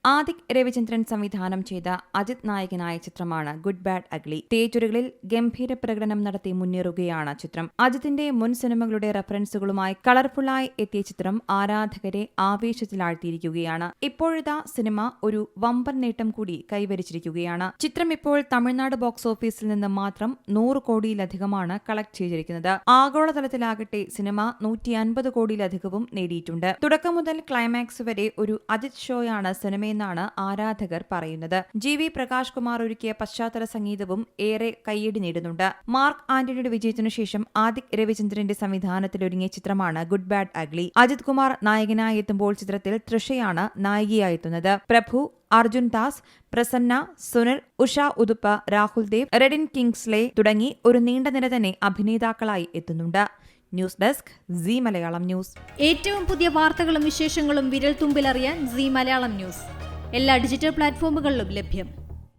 ആദിക് രവിചന്ദ്രൻ സംവിധാനം ചെയ്ത അജിത് നായകനായ ചിത്രമാണ് ഗുഡ് ബാഡ് അഗ്ലി. തിയേറ്ററുകളിൽ ഗംഭീര പ്രകടനം നടത്തി മുന്നേറുകയാണ് ചിത്രം. അജിത്തിന്റെ മുൻ സിനിമകളുടെ റഫറൻസുകളുമായി കളർഫുള്ളായി എത്തിയ ചിത്രം ആരാധകരെ ആവേശത്തിലാഴ്ത്തിയിരിക്കുകയാണ്. ഇപ്പോഴത്തെ സിനിമ ഒരു വമ്പൻ നേട്ടം കൂടി കൈവരിച്ചിരിക്കുകയാണ്. ചിത്രം ഇപ്പോൾ തമിഴ്നാട് ബോക്സ് ഓഫീസിൽ നിന്ന് മാത്രം 100 കോടിയിലധികമാണ് കളക്ട് ചെയ്തിരിക്കുന്നത്. ആഗോളതലത്തിലാകട്ടെ സിനിമ 150 കോടിയിലധികവും നേടിയിട്ടുണ്ട്. തുടക്കം മുതൽ ക്ലൈമാക്സ് വരെ ഒരു അജിത് ഷോയാണ് സിനിമയെന്നാണ് ആരാധകർ പറയുന്നത്. GV പ്രകാശ് കുമാർ ഒരുക്കിയ പശ്ചാത്തല സംഗീതവും ഏറെ കയ്യടി നേടുന്നുണ്ട്. മാർക്ക് ആന്റണിയുടെ വിജയത്തിനു ശേഷം ആദിക് രവിചന്ദ്രന്റെ സംവിധാനത്തിലൊരുങ്ങിയ ചിത്രമാണ് good bad ugly. Ajith Kumar നായകനായി എത്തുമ്പോൾ ചിത്രത്തിൽ തൃഷയാണ് നായികയായെത്തുന്നത്. പ്രഭു, അർജുൻ ദാസ്, പ്രസന്ന, സുനിൽ, ഉഷ ഉദുപ്പ, രാഹുൽ ദേവ്, റെഡിൻ കിങ്സ്ലെ തുടങ്ങി ഒരു നീണ്ട നിര തന്നെ അഭിനേതാക്കളായി എത്തുന്നുണ്ട്. News desk C Malayalam news. ഏറ്റവും പുതിയ വാർത്തകളും വിശേഷങ്ങളും വിരൽ തുമ്പിലറിയാൻ സി മലയാളം ന്യൂസ് എല്ലാ ഡിജിറ്റൽ പ്ലാറ്റ്ഫോമുകളിലും ലഭ്യം.